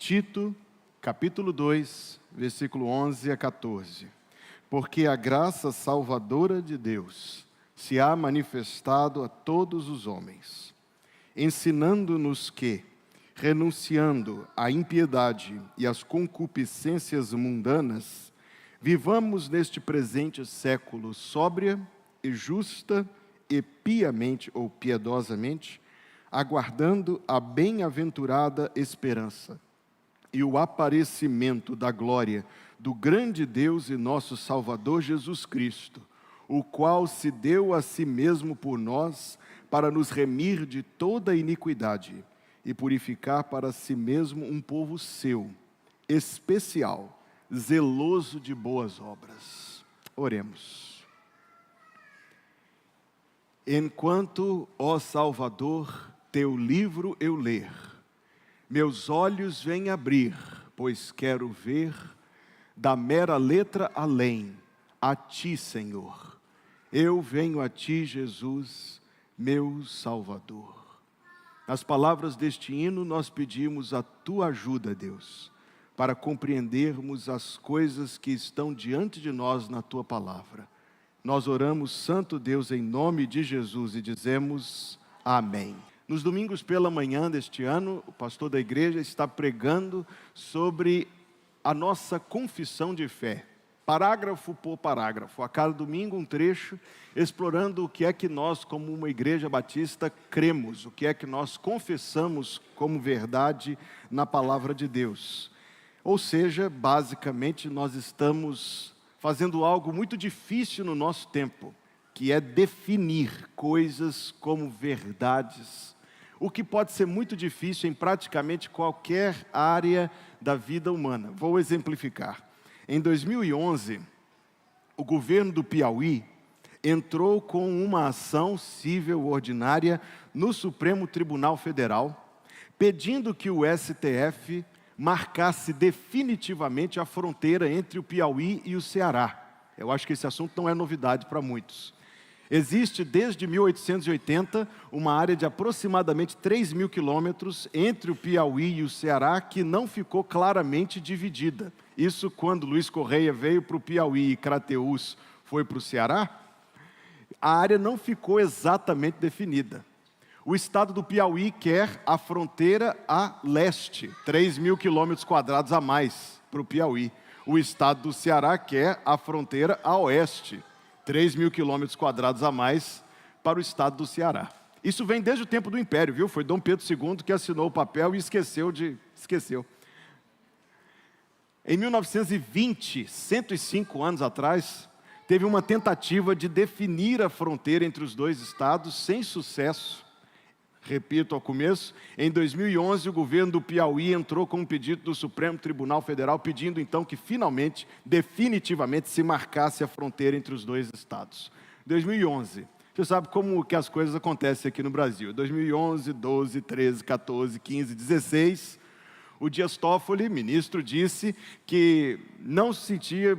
Tito, capítulo 2, versículo 11 a 14. Porque a graça salvadora de Deus se há manifestado a todos os homens, ensinando-nos que, renunciando à impiedade e às concupiscências mundanas, vivamos neste presente século sóbria e justa e piamente ou piedosamente, aguardando a bem-aventurada esperança e o aparecimento da glória do grande Deus e nosso Salvador Jesus Cristo, o qual se deu a si mesmo por nós para nos remir de toda iniquidade e purificar para si mesmo um povo seu, especial, zeloso de boas obras. Oremos. Enquanto, ó Salvador, teu livro eu ler, meus olhos vêm abrir, pois quero ver, da mera letra além, a ti, Senhor. Eu venho a ti, Jesus, meu Salvador. Nas palavras deste hino, nós pedimos a tua ajuda, Deus, para compreendermos as coisas que estão diante de nós na tua palavra. Nós oramos, Santo Deus, em nome de Jesus e dizemos amém. Nos domingos pela manhã deste ano, o pastor da igreja está pregando sobre a nossa confissão de fé, parágrafo por parágrafo, a cada domingo um trecho, explorando o que é que nós, como uma igreja batista, cremos, o que é que nós confessamos como verdade na palavra de Deus. Ou seja, basicamente, nós estamos fazendo algo muito difícil no nosso tempo, que é definir coisas como verdades, o que pode ser muito difícil em praticamente qualquer área da vida humana. Vou exemplificar. Em 2011, o governo do Piauí entrou com uma ação civil ordinária no Supremo Tribunal Federal, pedindo que o STF marcasse definitivamente a fronteira entre o Piauí e o Ceará. Eu acho que esse assunto não é novidade para muitos. Existe desde 1880 uma área de aproximadamente 3.000 quilômetros entre o Piauí e o Ceará que não ficou claramente dividida. Isso quando Luiz Correia veio para o Piauí e Crateús foi para o Ceará, a área não ficou exatamente definida. O estado do Piauí quer a fronteira a leste, 3.000 quilômetros quadrados a mais para o Piauí. O estado do Ceará quer a fronteira a oeste, 3.000 quilômetros quadrados a mais para o estado do Ceará. Isso vem desde o tempo do Império, viu? Foi Dom Pedro II que assinou o papel e esqueceu. Em 1920, 105 anos atrás, teve uma tentativa de definir a fronteira entre os dois estados sem sucesso. Repito ao começo, em 2011 o governo do Piauí entrou com um pedido do Supremo Tribunal Federal, pedindo então que finalmente, definitivamente se marcasse a fronteira entre os dois estados. 2011, você sabe como que as coisas acontecem aqui no Brasil. 2011, 12, 13, 14, 15, 16, o Dias Toffoli, ministro, disse que não se sentia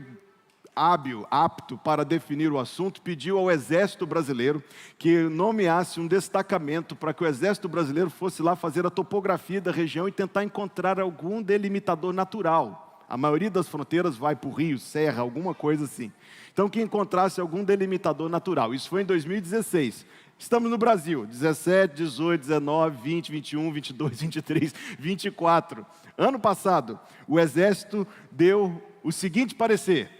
apto para definir o assunto, pediu ao Exército Brasileiro que nomeasse um destacamento para que o Exército Brasileiro fosse lá fazer a topografia da região e tentar encontrar algum delimitador natural. A maioria das fronteiras vai para o rio, serra, alguma coisa assim. Então, que encontrasse algum delimitador natural. Isso foi em 2016. Estamos no Brasil, 17, 18, 19, 20, 21, 22, 23, 24. Ano passado, o Exército deu o seguinte parecer: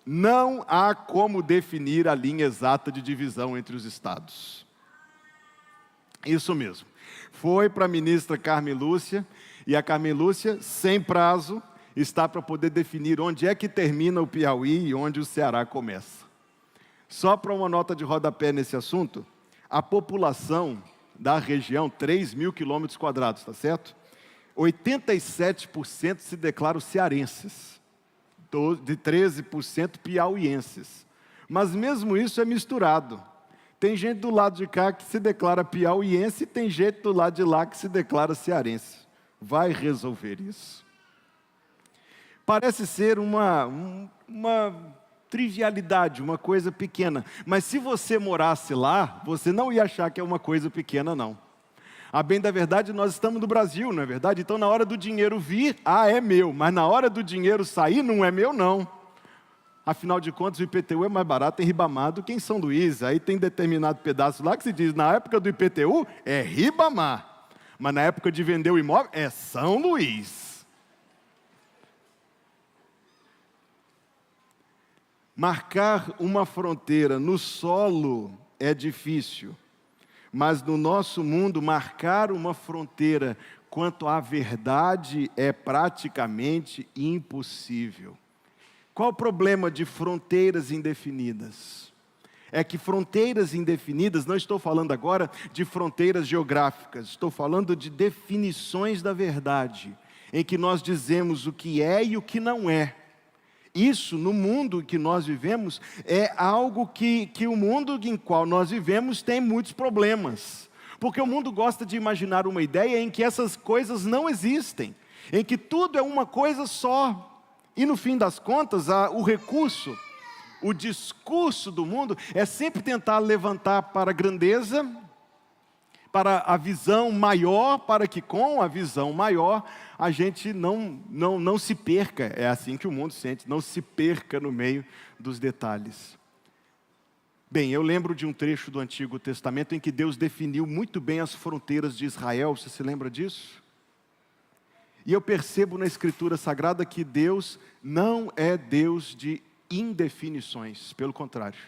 não há como definir a linha exata de divisão entre os estados. Isso mesmo. Foi para a ministra Carmen Lúcia, e a Carmen Lúcia, sem prazo, está para poder definir onde é que termina o Piauí e onde o Ceará começa. Só para uma nota de rodapé nesse assunto, a população da região, 3.000 quilômetros quadrados, está certo? 87% se declaram cearenses. De 13% piauienses. Mas mesmo isso é misturado. Tem gente do lado de cá que se declara piauiense e tem gente do lado de lá que se declara cearense. Vai resolver isso. Parece ser uma trivialidade, uma coisa pequena. Mas se você morasse lá, você não ia achar que é uma coisa pequena, não. A bem da verdade, nós estamos no Brasil, não é verdade? Então, na hora do dinheiro vir, é meu. Mas na hora do dinheiro sair, não é meu, não. Afinal de contas, o IPTU é mais barato em Ribamar do que em São Luís. Aí tem determinado pedaço lá que se diz, na época do IPTU, é Ribamar. Mas na época de vender o imóvel, é São Luís. Marcar uma fronteira no solo é difícil. Mas no nosso mundo, marcar uma fronteira quanto à verdade é praticamente impossível. Qual o problema de fronteiras indefinidas? É que fronteiras indefinidas, não estou falando agora de fronteiras geográficas, estou falando de definições da verdade, em que nós dizemos o que é e o que não é. Isso, no mundo que nós vivemos, é algo que o mundo em qual nós vivemos tem muitos problemas. Porque o mundo gosta de imaginar uma ideia em que essas coisas não existem, em que tudo é uma coisa só. E no fim das contas, o recurso, o discurso do mundo é sempre tentar levantar para a grandeza, para a visão maior, para que com a visão maior a gente não se perca. É assim que o mundo sente, não se perca no meio dos detalhes. Bem, eu lembro de um trecho do Antigo Testamento em que Deus definiu muito bem as fronteiras de Israel. Você se lembra disso? E eu percebo na Escritura Sagrada que Deus não é Deus de indefinições, pelo contrário.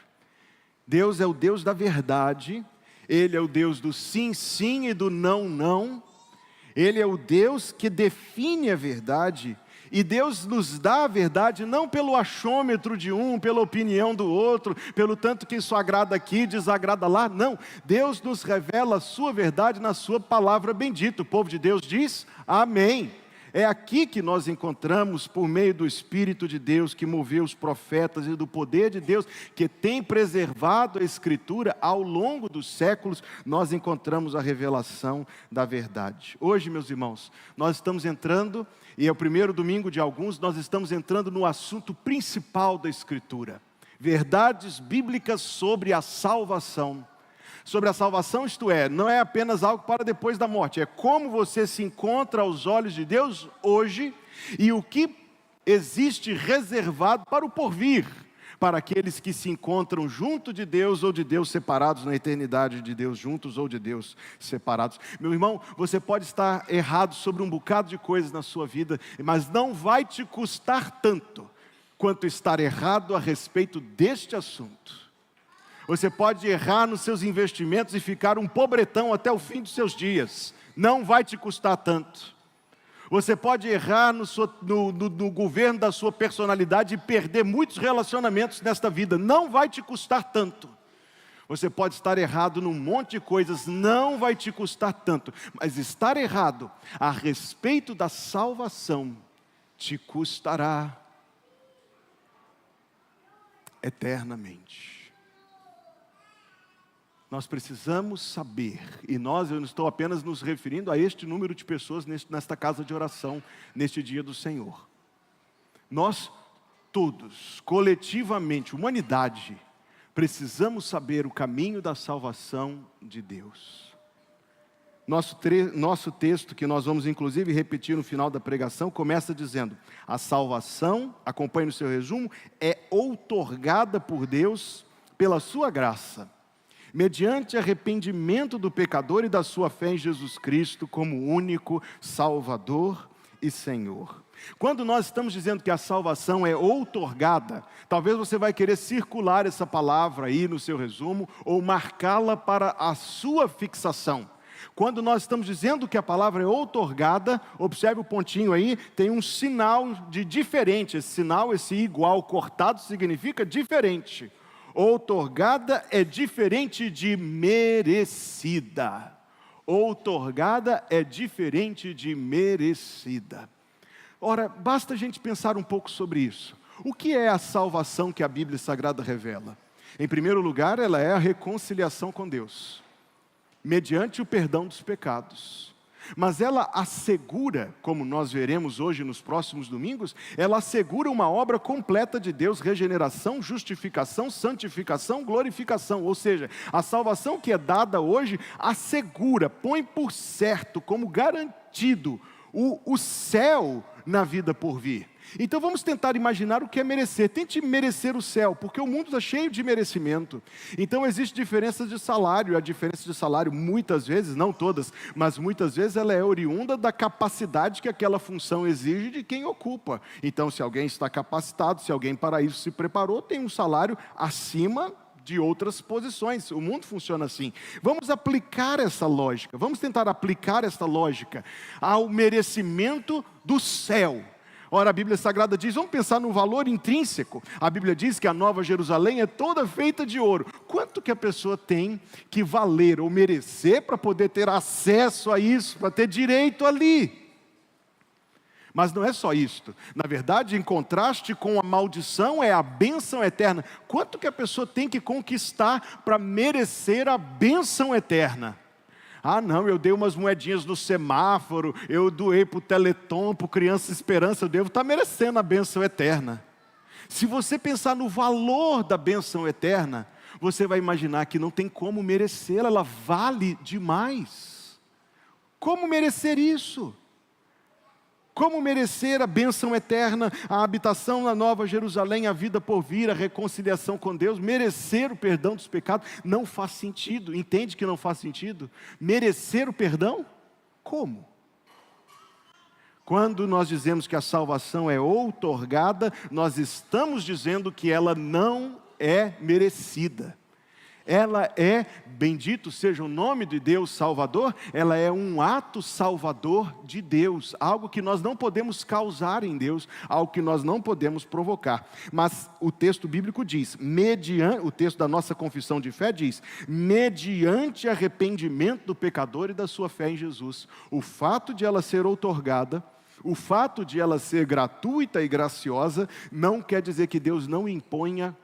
Deus é o Deus da verdade, Ele é o Deus do sim, sim e do não, não. Ele é o Deus que define a verdade, e Deus nos dá a verdade não pelo achômetro de um, pela opinião do outro, pelo tanto que isso agrada aqui, desagrada lá, não. Deus nos revela a sua verdade na sua palavra bendita. O povo de Deus diz, amém. É aqui que nós encontramos, por meio do Espírito de Deus, que moveu os profetas, e do poder de Deus, que tem preservado a Escritura ao longo dos séculos, nós encontramos a revelação da verdade. Hoje, meus irmãos, nós estamos entrando, e é o primeiro domingo de alguns, nós estamos entrando no assunto principal da Escritura. Verdades bíblicas sobre a salvação. Sobre a salvação, isto é, não é apenas algo para depois da morte, é como você se encontra aos olhos de Deus hoje e o que existe reservado para o porvir, para aqueles que se encontram junto de Deus ou de Deus separados na eternidade de Deus juntos ou de Deus separados. Meu irmão, você pode estar errado sobre um bocado de coisas na sua vida, mas não vai te custar tanto quanto estar errado a respeito deste assunto. Você pode errar nos seus investimentos e ficar um pobretão até o fim dos seus dias. Não vai te custar tanto. Você pode errar no governo da sua personalidade e perder muitos relacionamentos nesta vida. Não vai te custar tanto. Você pode estar errado num monte de coisas. Não vai te custar tanto. Mas estar errado a respeito da salvação te custará eternamente. Nós precisamos saber, e eu não estou apenas nos referindo a este número de pessoas nesta casa de oração, neste dia do Senhor. Nós todos, coletivamente, humanidade, precisamos saber o caminho da salvação de Deus. Nosso texto, que nós vamos inclusive repetir no final da pregação, começa dizendo, a salvação, acompanhe no seu resumo, é outorgada por Deus pela sua graça, mediante arrependimento do pecador e da sua fé em Jesus Cristo como único Salvador e Senhor. Quando nós estamos dizendo que a salvação é outorgada, talvez você vai querer circular essa palavra aí no seu resumo, ou marcá-la para a sua fixação. Quando nós estamos dizendo que a palavra é outorgada, observe o pontinho aí, tem um sinal de diferente. Esse sinal, esse igual cortado, significa diferente. Outorgada é diferente de merecida. Outorgada é diferente de merecida. Ora, basta a gente pensar um pouco sobre isso. O que é a salvação que a Bíblia Sagrada revela? Em primeiro lugar, ela é a reconciliação com Deus, mediante o perdão dos pecados. mas ela assegura, como nós veremos hoje nos próximos domingos, ela assegura uma obra completa de Deus: regeneração, justificação, santificação, glorificação. Ou seja, a salvação que é dada hoje assegura, põe por certo, como garantido, o céu na vida por vir. Então vamos tentar imaginar o que é merecer. Tente merecer o céu, porque o mundo está cheio de merecimento. Então existe diferença de salário. A diferença de salário muitas vezes, não todas, mas muitas vezes ela é oriunda da capacidade que aquela função exige de quem ocupa. Então se alguém está capacitado, se alguém para isso se preparou, tem um salário acima de outras posições. O mundo funciona assim. Vamos aplicar essa lógica, vamos tentar aplicar essa lógica ao merecimento do céu. Ora, a Bíblia Sagrada diz, vamos pensar no valor intrínseco. A Bíblia diz que a Nova Jerusalém é toda feita de ouro. Quanto que a pessoa tem que valer ou merecer para poder ter acesso a isso, para ter direito ali? Mas não é só isto. Na verdade, em contraste com a maldição, é a bênção eterna. Quanto que a pessoa tem que conquistar para merecer a bênção eterna? Ah não, eu dei umas moedinhas no semáforo, eu doei para o Teleton, para o Criança Esperança, eu devo estar merecendo a bênção eterna. Se você pensar no valor da bênção eterna, você vai imaginar que não tem como merecê-la, ela vale demais. Como merecer isso? Como merecer a bênção eterna, a habitação na Nova Jerusalém, a vida por vir, a reconciliação com Deus, merecer o perdão dos pecados? Não faz sentido. Entende que não faz sentido? Merecer o perdão? Como? Quando nós dizemos que a salvação é outorgada, nós estamos dizendo que ela não é merecida. Ela é, bendito seja o nome de Deus Salvador, ela é um ato salvador de Deus, algo que nós não podemos causar em Deus, algo que nós não podemos provocar. Mas o texto bíblico diz, o texto da nossa confissão de fé diz, mediante arrependimento do pecador e da sua fé em Jesus. O fato de ela ser outorgada, o fato de ela ser gratuita e graciosa, não quer dizer que Deus não imponha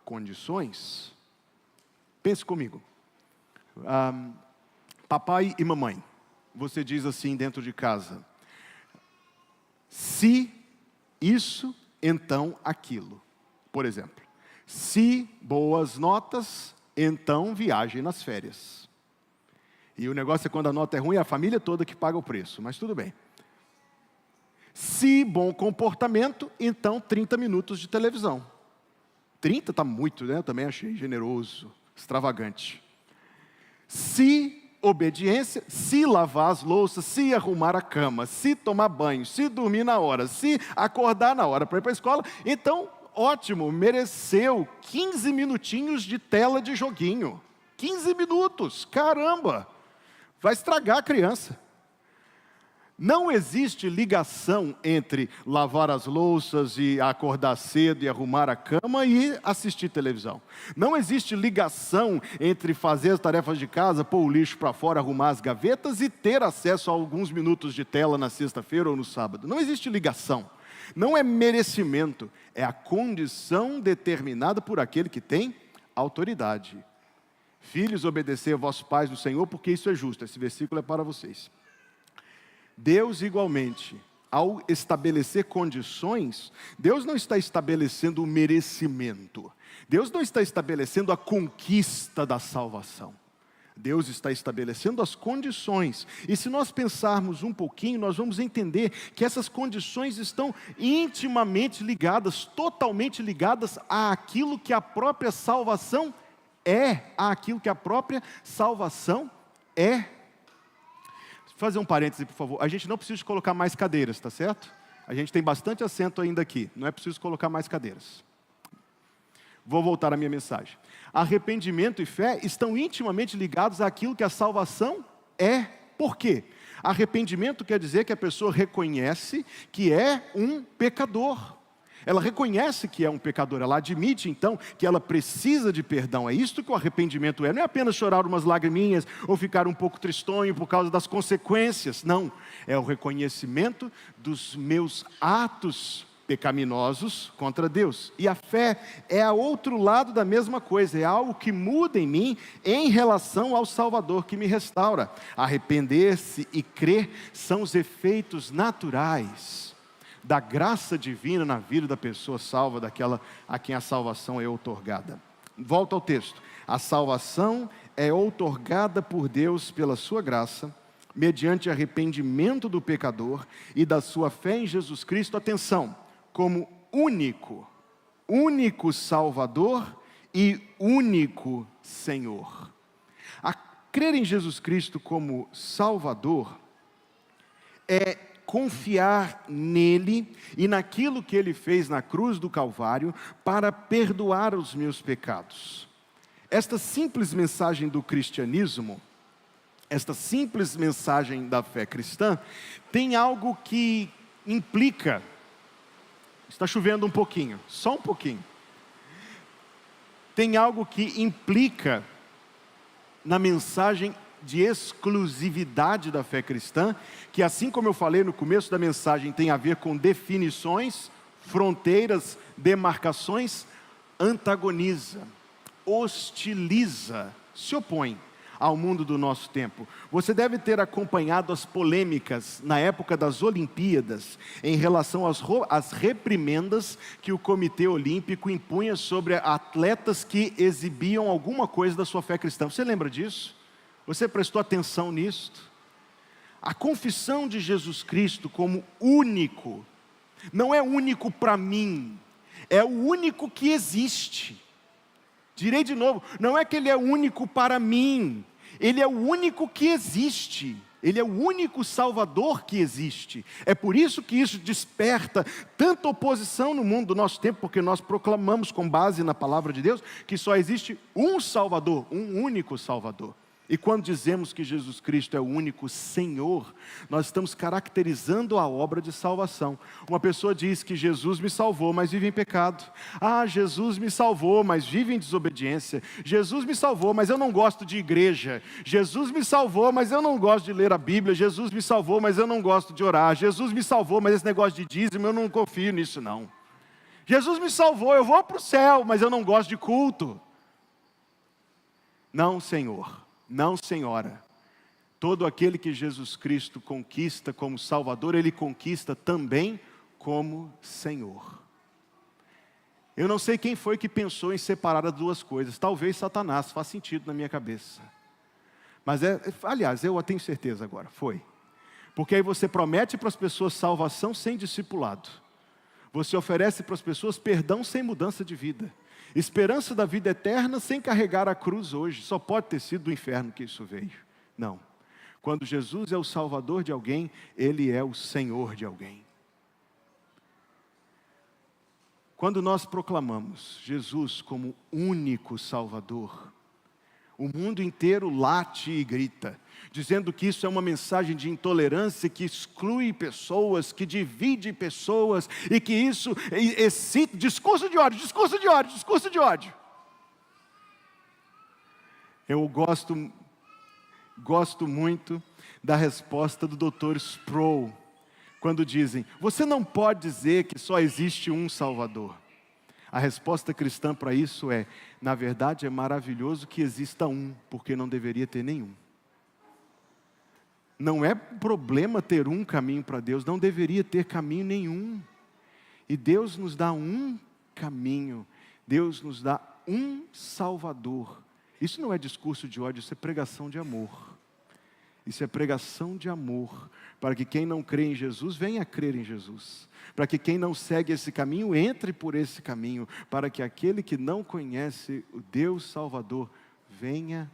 condições. Pense comigo, papai e mamãe, você diz assim dentro de casa, se isso, então aquilo. Por exemplo, se boas notas, então viagem nas férias. E o negócio é quando a nota é ruim, é a família toda que paga o preço, mas tudo bem. Se bom comportamento, então 30 minutos de televisão. 30 está muito, né? Eu também achei generoso. Extravagante. Se obediência, se lavar as louças, se arrumar a cama, se tomar banho, se dormir na hora, se acordar na hora para ir para a escola, então, ótimo, mereceu 15 minutinhos de tela de joguinho. 15 minutos, caramba, vai estragar a criança. Não existe ligação entre lavar as louças e acordar cedo e arrumar a cama e assistir televisão. Não existe ligação entre fazer as tarefas de casa, pôr o lixo para fora, arrumar as gavetas e ter acesso a alguns minutos de tela na sexta-feira ou no sábado. Não existe ligação. Não é merecimento, é a condição determinada por aquele que tem autoridade. Filhos, obedecei a vossos pais no Senhor, porque isso é justo. Esse versículo é para vocês. Deus igualmente, ao estabelecer condições, Deus não está estabelecendo o merecimento. Deus não está estabelecendo a conquista da salvação. Deus está estabelecendo as condições. E se nós pensarmos um pouquinho, nós vamos entender que essas condições estão intimamente ligadas, totalmente ligadas àquilo que a própria salvação é. Àquilo que a própria salvação é. Fazer um parêntese, por favor. A gente não precisa colocar mais cadeiras, tá certo? A gente tem bastante assento ainda aqui. Não é preciso colocar mais cadeiras. Vou voltar à minha mensagem. Arrependimento e fé estão intimamente ligados àquilo que a salvação é. Por quê? Arrependimento quer dizer que a pessoa reconhece que é um pecador. Ela reconhece que é um pecador, ela admite então que ela precisa de perdão. É isto que o arrependimento é. Não é apenas chorar umas lagriminhas ou ficar um pouco tristonho por causa das consequências. Não, é o reconhecimento dos meus atos pecaminosos contra Deus. E a fé é o outro lado da mesma coisa, é algo que muda em mim em relação ao Salvador que me restaura. Arrepender-se e crer são os efeitos naturais da graça divina na vida da pessoa salva, daquela a quem a salvação é outorgada. Volto ao texto. A salvação é outorgada por Deus pela sua graça, mediante arrependimento do pecador e da sua fé em Jesus Cristo, atenção, como único Salvador e único Senhor. A crer em Jesus Cristo como Salvador é confiar nele e naquilo que ele fez na cruz do Calvário para perdoar os meus pecados. Esta simples mensagem do cristianismo, esta simples mensagem da fé cristã, tem algo que implica. Está chovendo um pouquinho, só um pouquinho. Tem algo que implica na mensagem de exclusividade da fé cristã, que assim como eu falei no começo da mensagem, tem a ver com definições, fronteiras, demarcações, antagoniza, hostiliza, se opõe ao mundo do nosso tempo. Você deve ter acompanhado as polêmicas na época das Olimpíadas, em relação às reprimendas que o Comitê Olímpico impunha sobre atletas que exibiam alguma coisa da sua fé cristã. Você lembra disso? Você prestou atenção nisto? A confissão de Jesus Cristo como único, não é único para mim, é o único que existe. Direi de novo, não é que ele é único para mim, ele é o único que existe. Ele é o único Salvador que existe. É por isso que isso desperta tanta oposição no mundo do nosso tempo, porque nós proclamamos com base na palavra de Deus que só existe um Salvador, um único Salvador. E quando dizemos que Jesus Cristo é o único Senhor, nós estamos caracterizando a obra de salvação. Uma pessoa diz que Jesus me salvou, mas vive em pecado. Ah, Jesus me salvou, mas vive em desobediência. Jesus me salvou, mas eu não gosto de igreja. Jesus me salvou, mas eu não gosto de ler a Bíblia. Jesus me salvou, mas eu não gosto de orar. Jesus me salvou, mas esse negócio de dízimo, eu não confio nisso não. Jesus me salvou, eu vou para o céu, mas eu não gosto de culto. Não, Senhor. Não, senhora, todo aquele que Jesus Cristo conquista como Salvador, Ele conquista também como Senhor. Eu não sei quem foi que pensou em separar as duas coisas, talvez Satanás, faz sentido na minha cabeça. Mas aliás, eu tenho certeza agora, foi. Porque aí você promete para as pessoas salvação sem discipulado. Você oferece para as pessoas perdão sem mudança de vida. Esperança da vida eterna sem carregar a cruz hoje. Só pode ter sido do inferno que isso veio. Não. Quando Jesus é o Salvador de alguém, Ele é o Senhor de alguém. Quando nós proclamamos Jesus como único Salvador, o mundo inteiro late e grita, dizendo que isso é uma mensagem de intolerância, que exclui pessoas, que divide pessoas, e que isso excita, discurso de ódio, discurso de ódio, discurso de ódio. Eu gosto muito da resposta do Dr. Sproul, quando dizem, você não pode dizer que só existe um Salvador. A resposta cristã para isso é, na verdade é maravilhoso que exista um, porque não deveria ter nenhum. Não é problema ter um caminho para Deus, não deveria ter caminho nenhum. E Deus nos dá um caminho, Deus nos dá um Salvador. Isso não é discurso de ódio, isso é pregação de amor. Isso é pregação de amor, para que quem não crê em Jesus, venha a crer em Jesus. Para que quem não segue esse caminho, entre por esse caminho. Para que aquele que não conhece o Deus Salvador, venha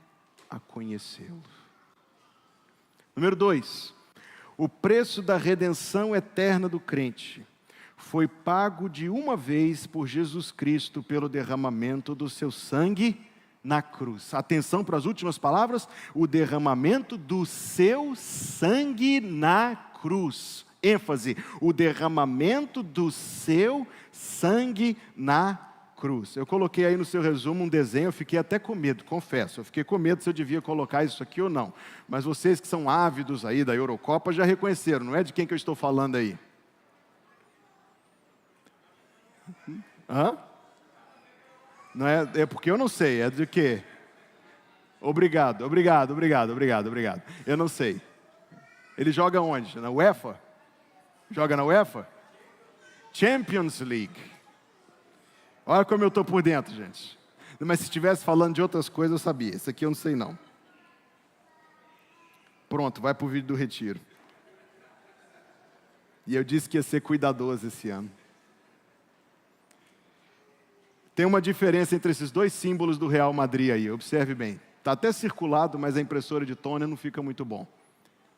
a conhecê-lo. Número 2, o preço da redenção eterna do crente foi pago de uma vez por Jesus Cristo pelo derramamento do seu sangue na cruz. Atenção para as últimas palavras, o derramamento do seu sangue na cruz. ênfase, o derramamento do seu sangue na cruz. Eu coloquei aí no seu resumo um desenho, eu fiquei até com medo, confesso. Eu fiquei com medo se eu devia colocar isso aqui ou não. Mas vocês que são ávidos aí da Eurocopa já reconheceram, não é de quem que eu estou falando aí? Hã? Não é porque eu não sei, é de quê? Obrigado. Eu não sei. Ele joga onde? Na UEFA? Joga na UEFA? Champions League. Olha como eu estou por dentro, gente. Mas se estivesse falando de outras coisas, eu sabia. Esse aqui eu não sei não. Pronto, vai para o vídeo do retiro. E eu disse que ia ser cuidadoso esse ano. Tem uma diferença entre esses dois símbolos do Real Madrid aí, observe bem. Está até circulado, mas a impressora de toner não fica muito bom.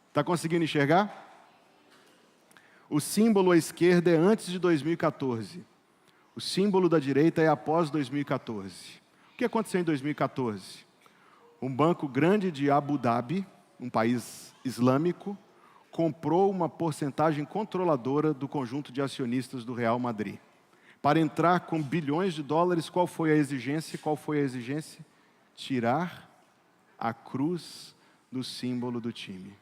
Está conseguindo enxergar? O símbolo à esquerda é antes de 2014. O símbolo da direita é após 2014. O que aconteceu em 2014? Um banco grande de Abu Dhabi, um país islâmico, comprou uma porcentagem controladora do conjunto de acionistas do Real Madrid. Para entrar com bilhões de dólares, qual foi a exigência? Tirar a cruz do símbolo do time.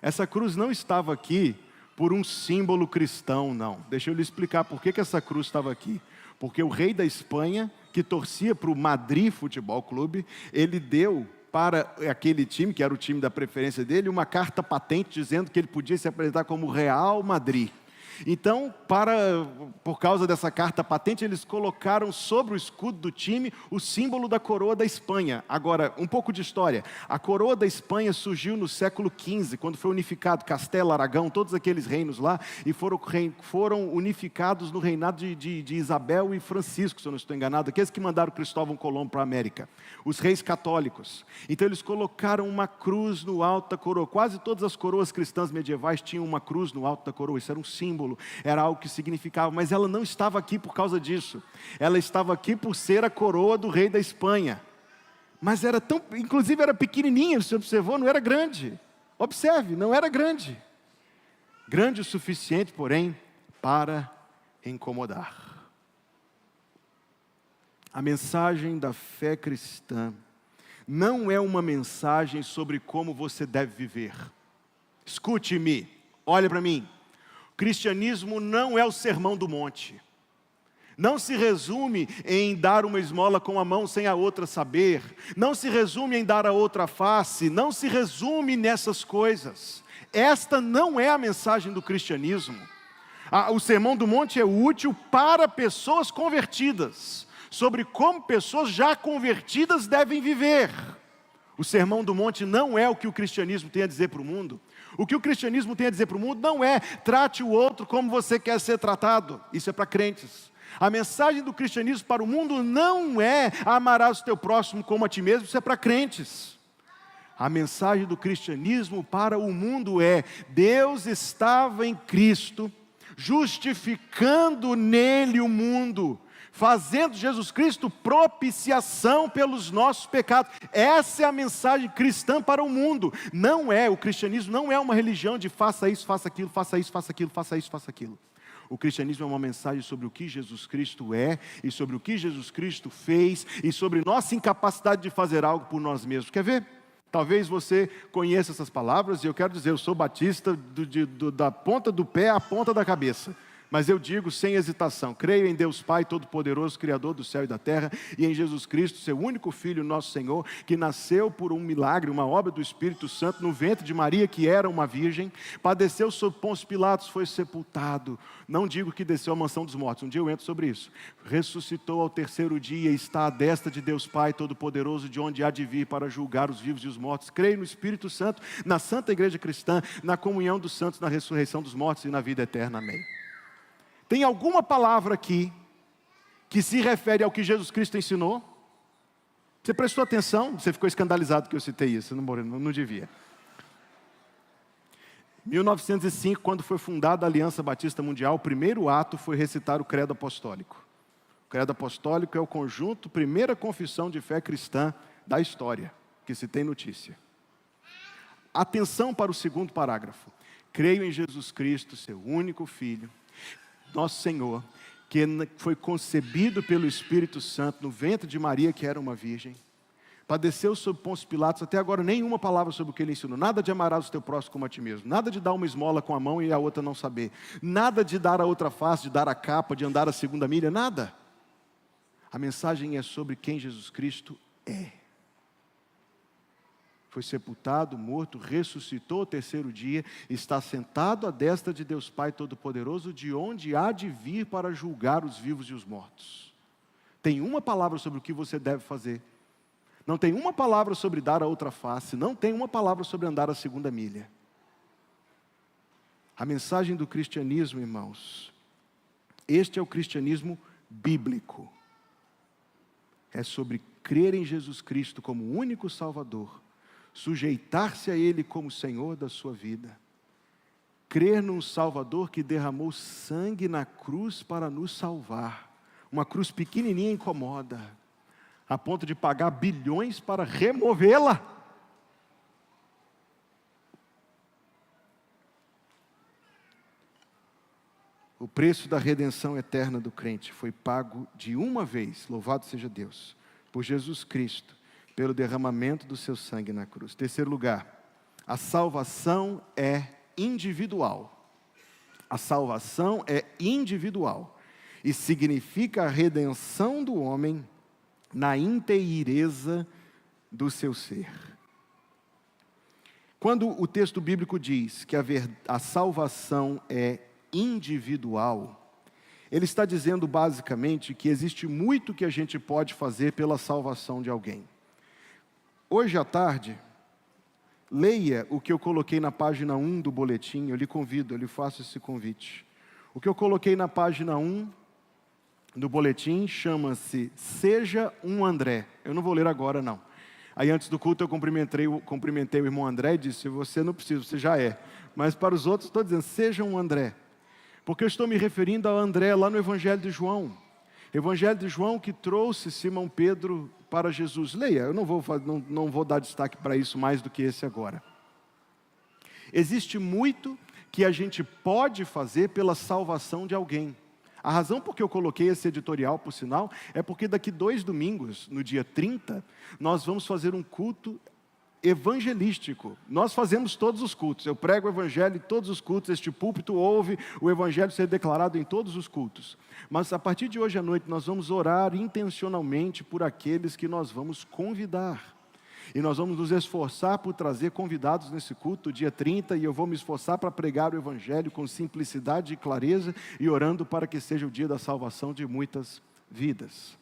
Essa cruz não estava aqui por um símbolo cristão, não. Deixa eu lhe explicar por que essa cruz estava aqui. Porque o rei da Espanha, que torcia para o Madrid Futebol Clube, ele deu para aquele time, que era o time da preferência dele, uma carta patente dizendo que ele podia se apresentar como Real Madrid. Então, por causa dessa carta patente, eles colocaram sobre o escudo do time o símbolo da coroa da Espanha. Agora, um pouco de história. A coroa da Espanha surgiu no século XV, quando foi unificado Castela, Aragão, todos aqueles reinos lá, e foram unificados no reinado de Isabel e Francisco, se eu não estou enganado, aqueles que mandaram Cristóvão Colombo para a América, os reis católicos. Então, eles colocaram uma cruz no alto da coroa. Quase todas as coroas cristãs medievais tinham uma cruz no alto da coroa, isso era um símbolo. Era algo que significava, mas ela não estava aqui por causa disso. Ela estava aqui por ser a coroa do rei da Espanha. Mas inclusive era pequenininha, você observou, não era grande. Observe, não era grande. Grande o suficiente, porém, para incomodar. A mensagem da fé cristã não é uma mensagem sobre como você deve viver. Escute-me, olhe para mim. Cristianismo não é o sermão do monte. Não se resume em dar uma esmola com a mão sem a outra saber. Não se resume em dar a outra face. Não se resume nessas coisas. Esta não é a mensagem do cristianismo. O sermão do monte é útil para pessoas convertidas, sobre como pessoas já convertidas devem viver. O sermão do monte não é o que o cristianismo tem a dizer para o mundo. O que o cristianismo tem a dizer para o mundo não é trate o outro como você quer ser tratado. Isso é para crentes. A mensagem do cristianismo para o mundo não é amarás o teu próximo como a ti mesmo. Isso é para crentes. A mensagem do cristianismo para o mundo é: Deus estava em Cristo, justificando nele o mundo, fazendo Jesus Cristo propiciação pelos nossos pecados. Essa é a mensagem cristã para o mundo. O cristianismo não é uma religião de faça isso, faça aquilo, faça isso, faça aquilo, faça isso, faça aquilo. O cristianismo é uma mensagem sobre o que Jesus Cristo é, e sobre o que Jesus Cristo fez, e sobre nossa incapacidade de fazer algo por nós mesmos. Quer ver? Talvez você conheça essas palavras, e eu quero dizer, eu sou batista da ponta do pé à ponta da cabeça. Mas eu digo sem hesitação, creio em Deus Pai Todo-Poderoso, Criador do céu e da terra, e em Jesus Cristo, seu único Filho, nosso Senhor, que nasceu por um milagre, uma obra do Espírito Santo, no ventre de Maria, que era uma virgem, padeceu sob Pôncio Pilatos, foi sepultado. Não digo que desceu à mansão dos mortos, um dia eu entro sobre isso. Ressuscitou ao terceiro dia, está à destra de Deus Pai Todo-Poderoso, de onde há de vir para julgar os vivos e os mortos. Creio no Espírito Santo, na Santa Igreja Cristã, na comunhão dos santos, na ressurreição dos mortos e na vida eterna. Amém. Tem alguma palavra aqui que se refere ao que Jesus Cristo ensinou? Você prestou atenção? Você ficou escandalizado que eu citei isso, não devia. Em 1905, quando foi fundada a Aliança Batista Mundial, o primeiro ato foi recitar o Credo Apostólico. O Credo Apostólico é o conjunto, primeira confissão de fé cristã da história, que se tem notícia. Atenção para o segundo parágrafo. Creio em Jesus Cristo, seu único Filho, nosso Senhor, que foi concebido pelo Espírito Santo no ventre de Maria, que era uma virgem, padeceu sob Pôncio Pilatos, até agora nenhuma palavra sobre o que ele ensinou. Nada de amarás o teu próximo como a ti mesmo. Nada de dar uma esmola com a mão e a outra não saber. Nada de dar a outra face, de dar a capa, de andar a segunda milha. Nada. A mensagem é sobre quem Jesus Cristo é. Foi sepultado, morto, ressuscitou ao terceiro dia, está sentado à destra de Deus Pai Todo-Poderoso, de onde há de vir para julgar os vivos e os mortos. Tem uma palavra sobre o que você deve fazer. Não tem uma palavra sobre dar a outra face. Não tem uma palavra sobre andar a segunda milha. A mensagem do cristianismo, irmãos, este é o cristianismo bíblico. É sobre crer em Jesus Cristo como o único Salvador, sujeitar-se a Ele como Senhor da sua vida, crer num Salvador que derramou sangue na cruz para nos salvar. Uma cruz pequenininha incomoda, a ponto de pagar bilhões para removê-la. O preço da redenção eterna do crente foi pago de uma vez, louvado seja Deus, por Jesus Cristo, pelo derramamento do seu sangue na cruz. Terceiro lugar, a salvação é individual. A salvação é individual e significa a redenção do homem na inteireza do seu ser. Quando o texto bíblico diz que a salvação é individual, ele está dizendo basicamente que existe muito que a gente pode fazer pela salvação de alguém. Hoje à tarde, leia o que eu coloquei na página 1 do boletim, eu lhe convido, eu lhe faço esse convite. O que eu coloquei na página 1 do boletim chama-se Seja um André. Eu não vou ler agora, não. Aí antes do culto eu cumprimentei o irmão André e disse, você não precisa, você já é. Mas para os outros estou dizendo, seja um André. Porque eu estou me referindo a André lá no Evangelho de João. Evangelho de João que trouxe Simão Pedro para Jesus. Leia, eu não vou dar destaque para isso mais do que esse agora. Existe muito que a gente pode fazer pela salvação de alguém. A razão por que eu coloquei esse editorial, por sinal, é porque daqui 2 domingos, no dia 30, nós vamos fazer um culto evangelístico. Nós fazemos todos os cultos. Eu prego o evangelho em todos os cultos. Este púlpito ouve o evangelho ser declarado em todos os cultos. Mas a partir de hoje à noite nós vamos orar intencionalmente por aqueles que nós vamos convidar. E nós vamos nos esforçar por trazer convidados nesse culto, dia 30, e eu vou me esforçar para pregar o evangelho com simplicidade e clareza, e orando para que seja o dia da salvação de muitas vidas.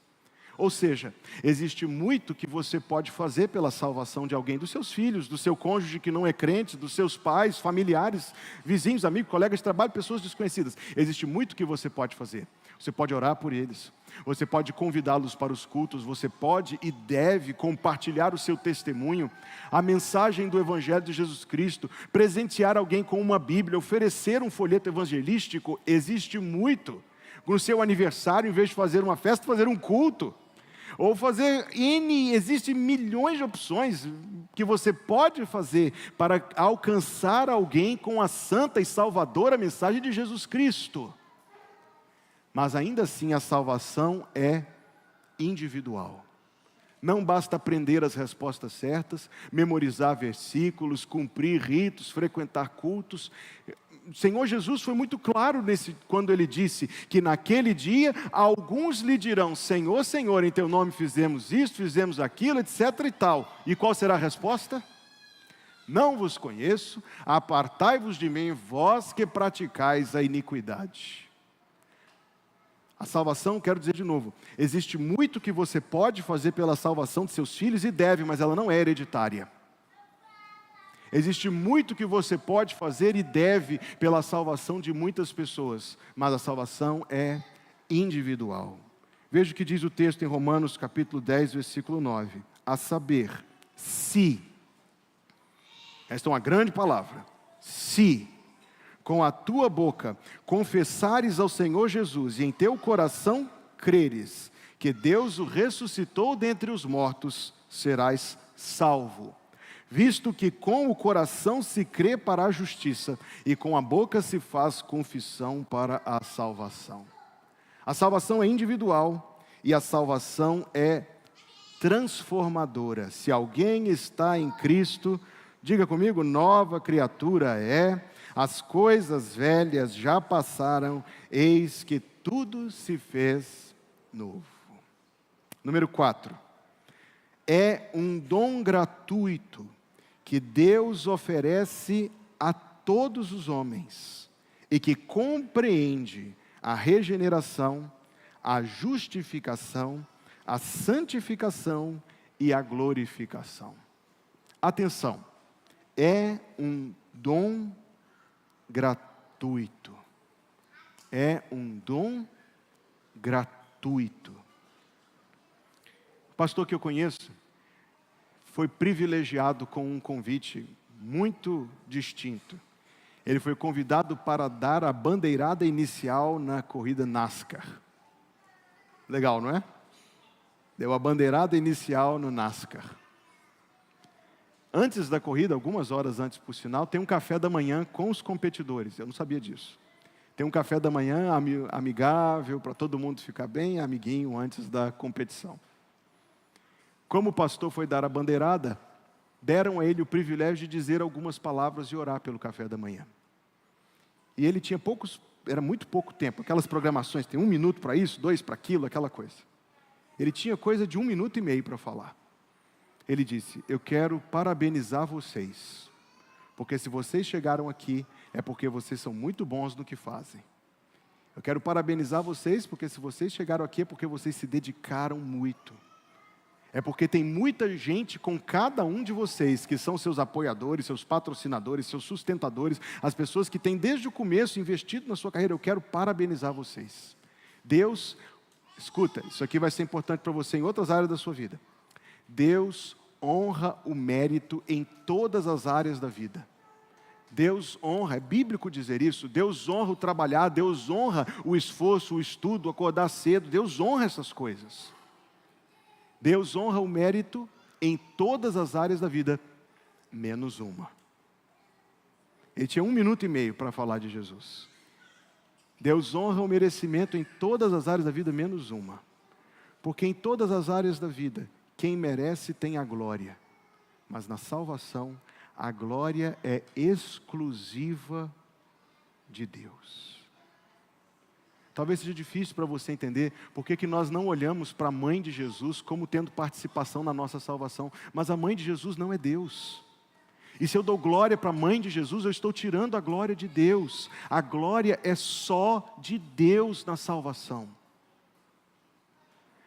Ou seja, existe muito que você pode fazer pela salvação de alguém, dos seus filhos, do seu cônjuge que não é crente, dos seus pais, familiares, vizinhos, amigos, colegas de trabalho, pessoas desconhecidas. Existe muito que você pode fazer. Você pode orar por eles, você pode convidá-los para os cultos, você pode e deve compartilhar o seu testemunho, a mensagem do Evangelho de Jesus Cristo, presentear alguém com uma Bíblia, oferecer um folheto evangelístico. Existe muito. No seu aniversário, em vez de fazer uma festa, fazer um culto. Ou fazer existem milhões de opções que você pode fazer para alcançar alguém com a santa e salvadora mensagem de Jesus Cristo. Mas ainda assim a salvação é individual. Não basta aprender as respostas certas, memorizar versículos, cumprir ritos, frequentar cultos. O Senhor Jesus foi muito claro quando Ele disse que naquele dia alguns lhe dirão, Senhor, Senhor, em Teu nome fizemos isto, fizemos aquilo, etc. e tal. E qual será a resposta? Não vos conheço, apartai-vos de mim, vós que praticais a iniquidade. A salvação, quero dizer de novo, existe muito que você pode fazer pela salvação de seus filhos e deve, mas ela não é hereditária. Existe muito que você pode fazer e deve pela salvação de muitas pessoas, mas a salvação é individual. Veja o que diz o texto em Romanos capítulo 10, versículo 9. A saber, se, esta é uma grande palavra, se com a tua boca confessares ao Senhor Jesus e em teu coração creres que Deus o ressuscitou dentre os mortos, serás salvo. Visto que com o coração se crê para a justiça e com a boca se faz confissão para a salvação. A salvação é individual e a salvação é transformadora. Se alguém está em Cristo, diga comigo, nova criatura é, as coisas velhas já passaram, eis que tudo se fez novo. Número 4, é um dom gratuito que Deus oferece a todos os homens e que compreende a regeneração, a justificação, a santificação e a glorificação. Atenção, é um dom gratuito. É um dom gratuito. O pastor que eu conheço foi privilegiado com um convite muito distinto. Ele foi convidado para dar a bandeirada inicial na corrida NASCAR. Legal, não é? Deu a bandeirada inicial no NASCAR. Antes da corrida, algumas horas antes por sinal, tem um café da manhã com os competidores. Eu não sabia disso. Tem um café da manhã amigável, para todo mundo ficar bem amiguinho antes da competição. Como o pastor foi dar a bandeirada, deram a ele o privilégio de dizer algumas palavras e orar pelo café da manhã. E ele tinha era muito pouco tempo, aquelas programações, tem 1 minuto para isso, 2 para aquilo, aquela coisa. Ele tinha coisa de 1 minuto e meio para falar. Ele disse, eu quero parabenizar vocês, porque se vocês chegaram aqui, é porque vocês são muito bons no que fazem. Eu quero parabenizar vocês, porque se vocês chegaram aqui, é porque vocês se dedicaram muito. É porque tem muita gente com cada um de vocês, que são seus apoiadores, seus patrocinadores, seus sustentadores, as pessoas que têm desde o começo investido na sua carreira. Eu quero parabenizar vocês. Deus, escuta, isso aqui vai ser importante para você em outras áreas da sua vida. Deus honra o mérito em todas as áreas da vida. Deus honra, é bíblico dizer isso, Deus honra o trabalhar, Deus honra o esforço, o estudo, acordar cedo, Deus honra essas coisas. Deus honra o mérito em todas as áreas da vida, menos uma. Ele tinha 1 minuto e meio para falar de Jesus. Deus honra o merecimento em todas as áreas da vida, menos uma. Porque em todas as áreas da vida, quem merece tem a glória. Mas na salvação, a glória é exclusiva de Deus. Talvez seja difícil para você entender por que nós não olhamos para a mãe de Jesus como tendo participação na nossa salvação. Mas a mãe de Jesus não é Deus. E se eu dou glória para a mãe de Jesus, eu estou tirando a glória de Deus. A glória é só de Deus na salvação.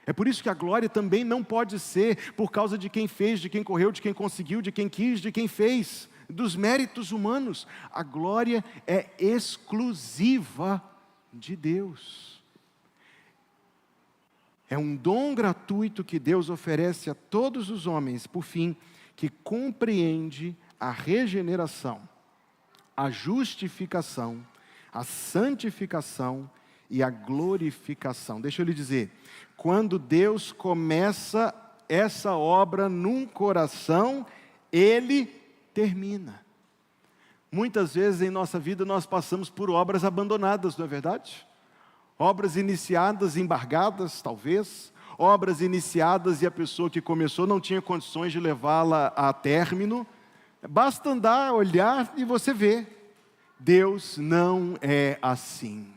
É por isso que a glória também não pode ser por causa de quem fez, de quem correu, de quem conseguiu, de quem quis, de quem fez, dos méritos humanos. A glória é exclusiva de Deus. É um dom gratuito que Deus oferece a todos os homens, por fim, que compreende a regeneração, a justificação, a santificação e a glorificação. Deixa eu lhe dizer, quando Deus começa essa obra num coração, Ele termina. Muitas vezes em nossa vida nós passamos por obras abandonadas, não é verdade? Obras iniciadas, embargadas, talvez. Obras iniciadas e a pessoa que começou não tinha condições de levá-la a término. Basta andar, olhar e você vê. Deus não é assim.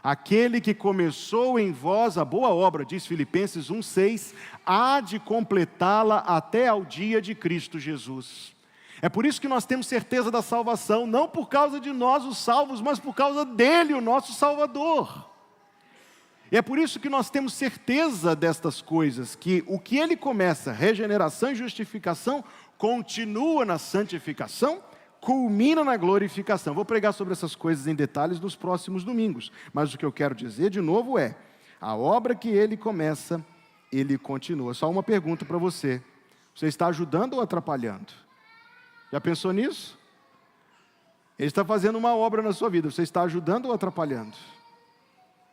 Aquele que começou em vós a boa obra, diz Filipenses 1,6, há de completá-la até ao dia de Cristo Jesus. É por isso que nós temos certeza da salvação, não por causa de nós os salvos, mas por causa dele, o nosso Salvador. E é por isso que nós temos certeza destas coisas, que o que ele começa, regeneração e justificação, continua na santificação, culmina na glorificação. Vou pregar sobre essas coisas em detalhes nos próximos domingos, mas o que eu quero dizer de novo é, a obra que ele começa, ele continua. Só uma pergunta para você, você está ajudando ou atrapalhando? Já pensou nisso? Ele está fazendo uma obra na sua vida, você está ajudando ou atrapalhando?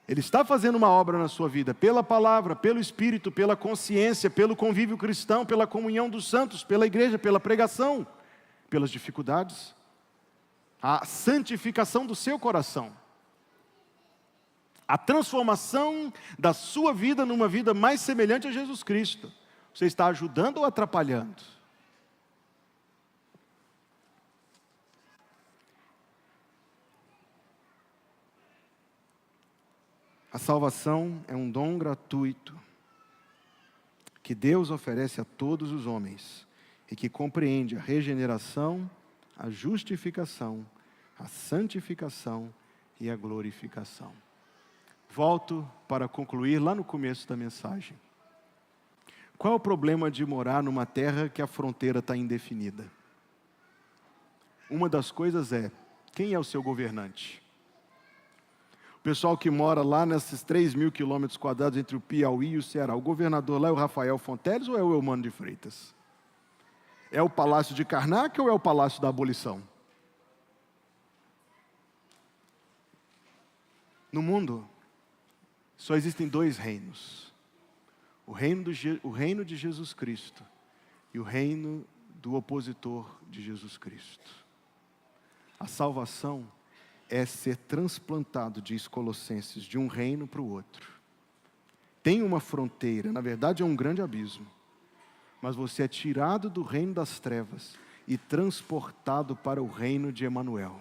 Ele está fazendo uma obra na sua vida, pela palavra, pelo Espírito, pela consciência, pelo convívio cristão, pela comunhão dos santos, pela igreja, pela pregação, pelas dificuldades, a santificação do seu coração, a transformação da sua vida numa vida mais semelhante a Jesus Cristo. Você está ajudando ou atrapalhando? A salvação é um dom gratuito que Deus oferece a todos os homens e que compreende a regeneração, a justificação, a santificação e a glorificação. Volto para concluir lá no começo da mensagem. Qual é o problema de morar numa terra que a fronteira está indefinida? Uma das coisas é, quem é o seu governante? O pessoal que mora lá nesses 3.000 quilômetros quadrados entre o Piauí e o Ceará, o governador lá é o Rafael Fonteles ou é o Eumano de Freitas? É o Palácio de Karnak ou é o Palácio da Abolição? No mundo, só existem dois reinos. O reino de Jesus Cristo e o reino do opositor de Jesus Cristo. A salvação é ser transplantado, diz Colossenses, de um reino para o outro. Tem uma fronteira, na verdade é um grande abismo, mas você é tirado do reino das trevas e transportado para o reino de Emanuel.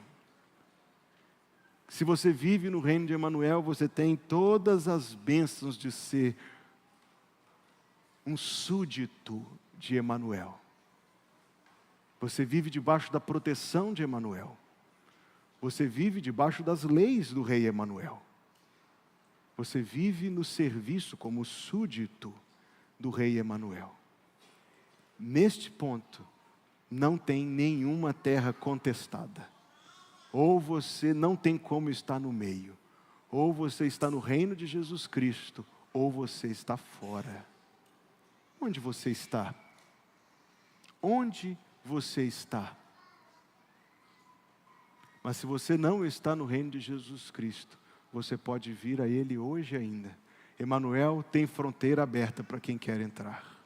Se você vive no reino de Emanuel, você tem todas as bênçãos de ser um súdito de Emanuel. Você vive debaixo da proteção de Emanuel. Você vive debaixo das leis do rei Emanuel. Você vive no serviço como súdito do rei Emanuel. Neste ponto, não tem nenhuma terra contestada. Ou você não tem como estar no meio. Ou você está no reino de Jesus Cristo, ou você está fora. Onde você está? Onde você está? Mas se você não está no reino de Jesus Cristo, você pode vir a Ele hoje ainda. Emanuel tem fronteira aberta para quem quer entrar.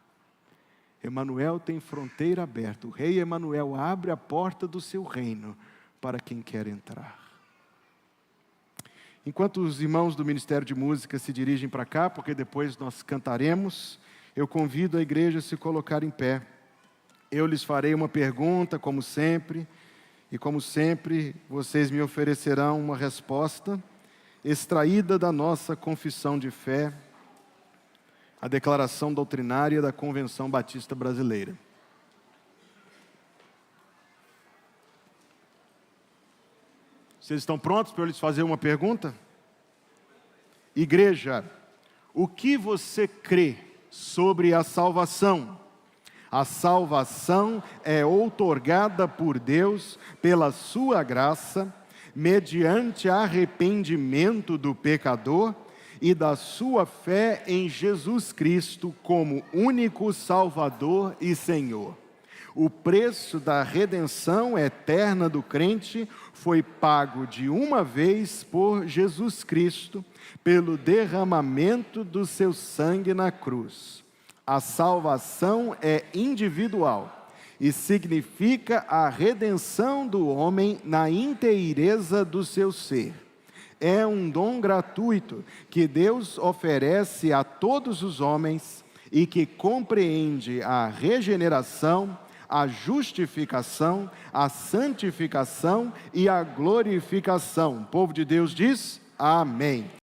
Emanuel tem fronteira aberta. O rei Emanuel abre a porta do seu reino para quem quer entrar. Enquanto os irmãos do Ministério de Música se dirigem para cá, porque depois nós cantaremos, eu convido a igreja a se colocar em pé. Eu lhes farei uma pergunta, como sempre, e como sempre, vocês me oferecerão uma resposta extraída da nossa confissão de fé, a declaração doutrinária da Convenção Batista Brasileira. Vocês estão prontos para eu lhes fazer uma pergunta? Igreja, o que você crê sobre a salvação? A salvação é outorgada por Deus pela sua graça, mediante arrependimento do pecador e da sua fé em Jesus Cristo como único Salvador e Senhor. O preço da redenção eterna do crente foi pago de uma vez por Jesus Cristo, pelo derramamento do seu sangue na cruz. A salvação é individual e significa a redenção do homem na inteireza do seu ser. É um dom gratuito que Deus oferece a todos os homens e que compreende a regeneração, a justificação, a santificação e a glorificação. O povo de Deus diz: amém.